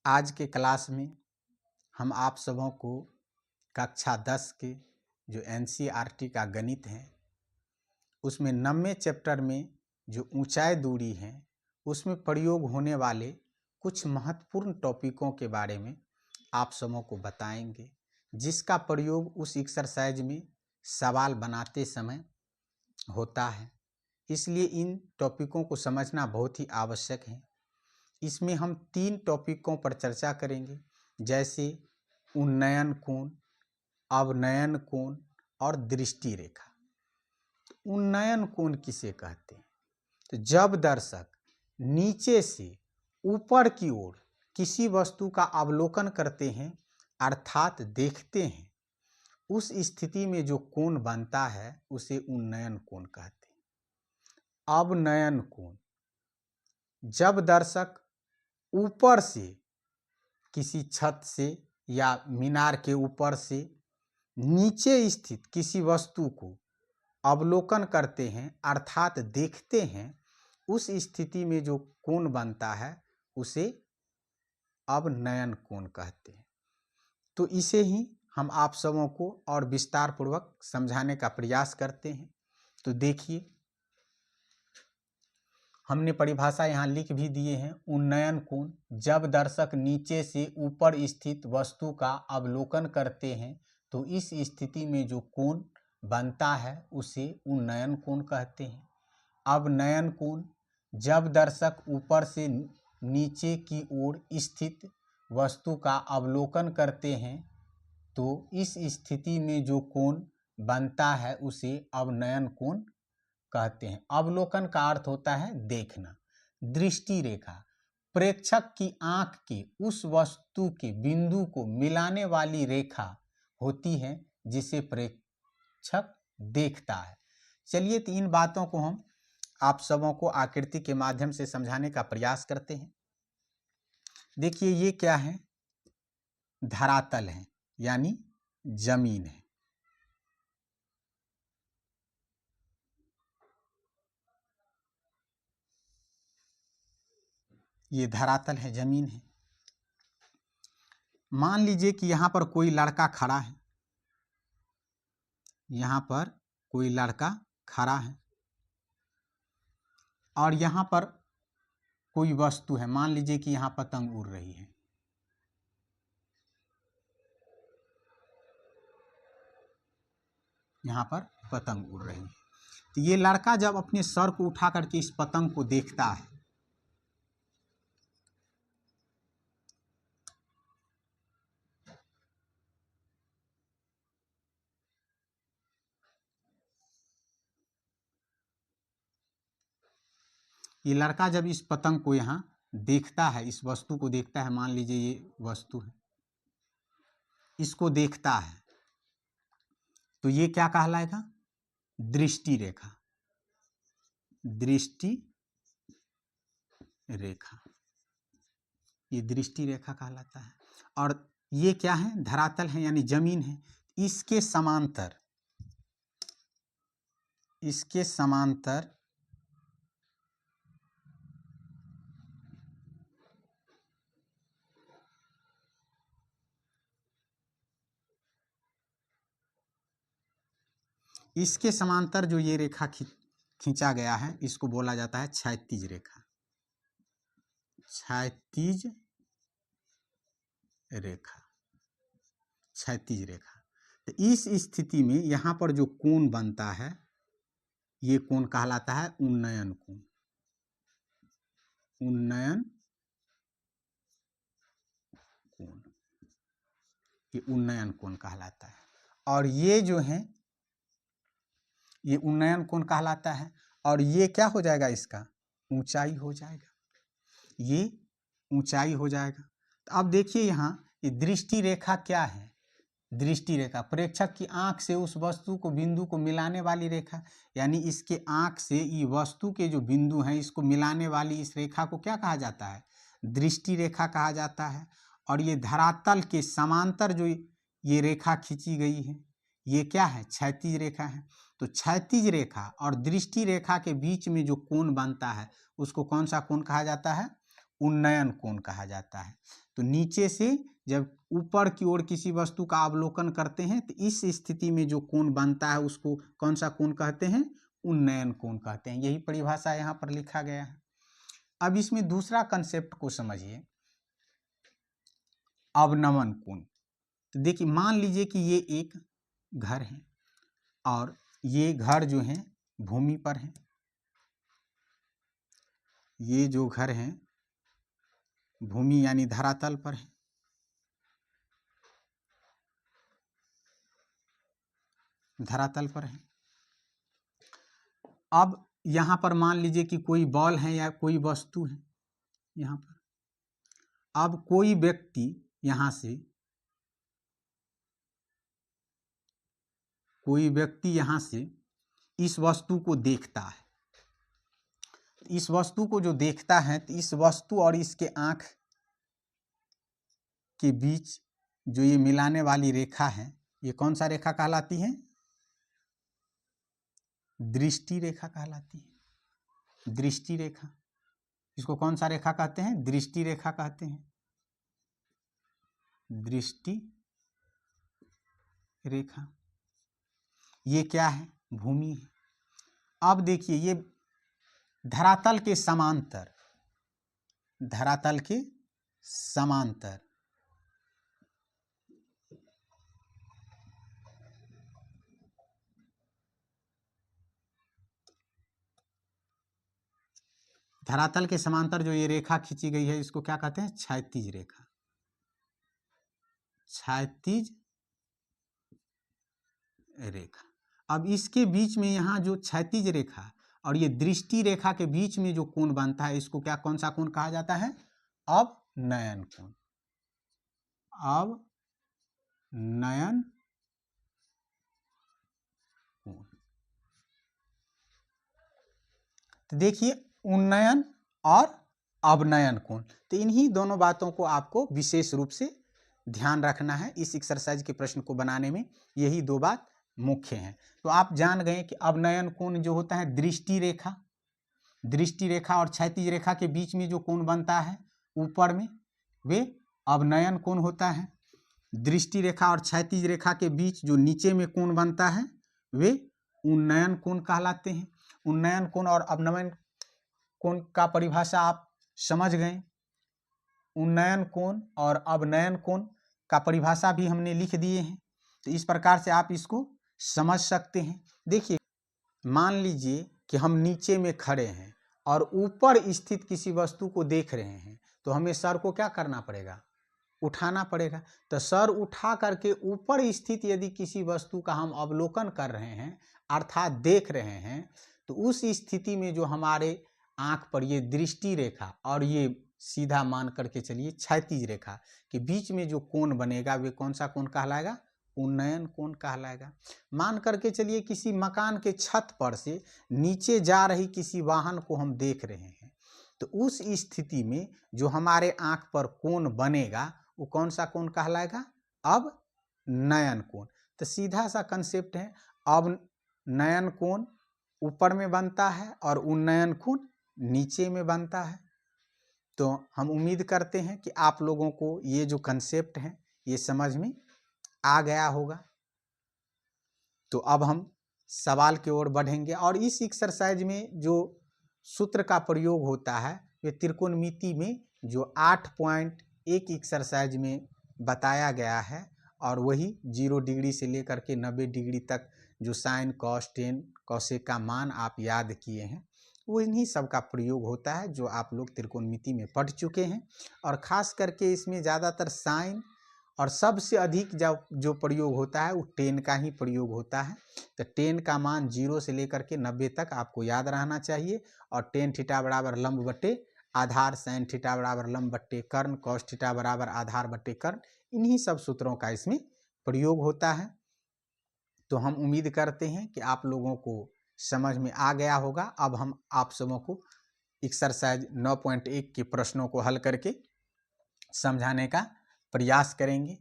आज के क्लास में हम आप सबों को कक्षा 10 के जो एनसीईआरटी का गणित है उसमें 9वें चैप्टर में जो ऊंचाई दूरी है उसमें प्रयोग होने वाले कुछ महत्वपूर्ण टॉपिकों के बारे में आप सबों को बताएंगे, जिसका प्रयोग उस एक्सरसाइज में सवाल बनाते समय होता है। इसलिए इन टॉपिकों को समझना बहुत ही आवश्यक है। इसमें हम 3 टॉपिकों पर चर्चा करेंगे, जैसे उन्नयन कोण, अवनयन कोण और दृष्टि रेखा। उन्नयन कोण किसे कहते हैं? तो जब दर्शक नीचे से ऊपर की ओर किसी वस्तु का अवलोकन करते हैं अर्थात देखते हैं, उस स्थिति में जो कोण बनता है उसे उन्नयन कोण कहते हैं। अवनयन कोण, जब दर्शक ऊपर से किसी छत से या मीनार के ऊपर से नीचे स्थित किसी वस्तु को अवलोकन करते हैं अर्थात देखते हैं, उस स्थिति में जो कोण बनता है उसे अवनयन कोण कहते हैं। तो इसे ही हम आप सबों को और विस्तार पूर्वक समझाने का प्रयास करते हैं। तो देखिए, हमने परिभाषा यहाँ लिख भी दिए हैं। उन्नयन कोण, जब दर्शक नीचे से ऊपर स्थित वस्तु का अवलोकन करते हैं तो इस स्थिति में जो कोण बनता है उसे उन्नयन कोण कहते हैं। अवनयन कोण, जब दर्शक ऊपर से नीचे की ओर स्थित वस्तु का अवलोकन करते हैं तो इस स्थिति में जो कोण बनता है उसे अवनयन कोण कहते हैं। अवलोकन का अर्थ होता है देखना। दृष्टि रेखा, प्रेक्षक की आंख के उस वस्तु के बिंदु को मिलाने वाली रेखा होती है जिसे प्रेक्षक देखता है। चलिए, तो इन बातों को हम आप सबों को आकृति के माध्यम से समझाने का प्रयास करते हैं। देखिए, ये क्या है? धरातल है, यानी जमीन है। ये धरातल है, जमीन है। मान लीजिए कि यहाँ पर कोई लड़का खड़ा है, यहाँ पर कोई लड़का खड़ा है और यहाँ पर कोई वस्तु है। मान लीजिए कि यहाँ पतंग उड़ रही है। यहाँ पर पतंग उड़ रही है। तो ये लड़का जब अपने सर को उठा करके इस पतंग को देखता है, ये लड़का जब इस पतंग को यहाँ देखता है, इस वस्तु को देखता है, मान लीजिए ये वस्तु है, इसको देखता है, तो ये क्या कहलाएगा? दृष्टि रेखा। दृष्टि रेखा, ये दृष्टि रेखा कहलाता है। और ये क्या है? धरातल है, यानी जमीन है। इसके समांतर, इसके समांतर इसके समांतर जो ये रेखा खींचा गया है इसको बोला जाता है क्षैतिज रेखा। क्षैतिज रेखा, क्षैतिज रेखा। तो इस स्थिति में यहाँ पर जो कोण बनता है ये कोण कहलाता है उन्नयन कोण। उन्नयन कोण, ये उन्नयन कोण कहलाता है। और ये जो है ये उन्नयन कोण कहलाता है। और ये क्या हो जाएगा? इसका ऊंचाई हो जाएगा, ये ऊंचाई हो जाएगा। तो अब देखिए, यहाँ ये दृष्टि रेखा क्या है? दृष्टि रेखा प्रेक्षक की आंख से उस वस्तु को बिंदु को मिलाने वाली रेखा, यानी इसके आंख से ये वस्तु के जो बिंदु हैं इसको मिलाने वाली इस रेखा को क्या कहा जाता है? दृष्टि रेखा कहा जाता है। और ये धरातल के समांतर जो ये रेखा खींची गई है ये क्या है? क्षैतिज रेखा है। तो क्षैतिज रेखा और दृष्टि रेखा के बीच में जो कोण बनता है उसको कौन सा कोण कहा जाता है? उन्नयन कोण कहा जाता है। तो नीचे से जब ऊपर की ओर किसी वस्तु का अवलोकन करते हैं तो इस स्थिति में जो कोण बनता है उसको कौन सा कोण कहते हैं? उन्नयन कोण कहते हैं। यही परिभाषा यहाँ पर लिखा गया है। अब इसमें दूसरा कंसेप्ट को समझिए, अवनमन कोण। तो देखिए, मान लीजिए कि ये एक घर है और ये घर जो है भूमि पर है। ये जो घर है भूमि यानी धरातल पर है। धरातल पर है। अब यहाँ पर मान लीजिए कि कोई बॉल है या कोई वस्तु है यहाँ पर। अब कोई व्यक्ति यहाँ से, कोई व्यक्ति यहाँ से इस वस्तु को देखता है। इस वस्तु को जो देखता है तो इस वस्तु और इसके आँख के बीच जो ये मिलाने वाली रेखा है, ये कौन सा रेखा कहलाती है? दृष्टि रेखा कहलाती है। दृष्टि रेखा, इसको कौन सा रेखा कहते हैं? दृष्टि रेखा कहते हैं। दृष्टि रेखा। ये क्या है? भूमि है। अब देखिए, ये धरातल के समांतर, धरातल के समांतर धरातल के समांतर जो ये रेखा खींची गई है इसको क्या कहते हैं? क्षैतिज रेखा। क्षैतिज रेखा। अब इसके बीच में यहाँ जो क्षैतिज रेखा और ये दृष्टि रेखा के बीच में जो कोण बनता है इसको क्या, कौन सा कोण कहा जाता है? अवनयन कोण। अवनयन कोण। तो देखिए, उन्नयन और अवनयन कोण, तो इन्हीं दोनों बातों को आपको विशेष रूप से ध्यान रखना है। इस एक्सरसाइज के प्रश्न को बनाने में यही दो बात मुख्य हैं। तो आप जान गए कि अवनयन कोण जो होता है दृष्टि रेखा, दृष्टि रेखा और क्षैतिज रेखा के बीच में जो कोण बनता है ऊपर में, वे अवनयन कोण होता है। दृष्टि रेखा और क्षैतिज रेखा के बीच जो नीचे में कोण बनता है वे उन्नयन कोण कहलाते हैं। उन्नयन कोण और अवनयन कोण का परिभाषा आप समझ गए। उन्नयन कोण और अवनयन कोण का परिभाषा भी हमने लिख दिए हैं। तो इस प्रकार से आप इसको समझ सकते हैं। देखिए, मान लीजिए कि हम नीचे में खड़े हैं और ऊपर स्थित किसी वस्तु को देख रहे हैं, तो हमें सर को क्या करना पड़ेगा? उठाना पड़ेगा। तो सर उठा करके ऊपर स्थित यदि किसी वस्तु का हम अवलोकन कर रहे हैं अर्थात देख रहे हैं, तो उस स्थिति में जो हमारे आँख पर ये दृष्टि रेखा और ये सीधा मान करके चलिए क्षैतिज रेखा के बीच में जो कोण बनेगा वे कौन सा कोण कहलाएगा? उन्नयन कोण कहलाएगा। मान करके चलिए किसी मकान के छत पर से नीचे जा रही किसी वाहन को हम देख रहे हैं, तो उस स्थिति में जो हमारे आँख पर कोण बनेगा वो कौन सा कोण कहलाएगा? अवनयन कोण। तो सीधा सा कंसेप्ट है, अवनयन कोण ऊपर में बनता है और उन्नयन कोण नीचे में बनता है। तो हम उम्मीद करते हैं कि आप लोगों को ये जो कंसेप्ट है ये समझ में आ गया होगा। तो अब हम सवाल की ओर बढ़ेंगे और इस एक्सरसाइज में जो सूत्र का प्रयोग होता है वे त्रिकोणमिति में जो 8.1 एक्सरसाइज में बताया गया है और वही 0 डिग्री से लेकर के 90 डिग्री तक जो साइन कॉस टेन कॉसेक का मान आप याद किए हैं वो इन्हीं सब का प्रयोग होता है जो आप लोग त्रिकोणमिति में पढ़ चुके हैं। और ख़ास करके इसमें ज़्यादातर साइन और सबसे अधिक जो प्रयोग होता है वो टेन का ही प्रयोग होता है। तो टेन का मान 0 से लेकर के 90 तक आपको याद रहना चाहिए। और टेन थीटा बराबर लंब बट्टे आधार, साइन थीटा बराबर लंब बट्टे कर्ण, कॉस थीटा बराबर आधार बट्टे कर्ण, इन्हीं सब सूत्रों का इसमें प्रयोग होता है। तो हम उम्मीद करते हैं कि आप लोगों को समझ में आ गया होगा। अब हम आप सबों को एक्सरसाइज 9.1 के प्रश्नों को हल करके समझाने का प्रयास करेंगे।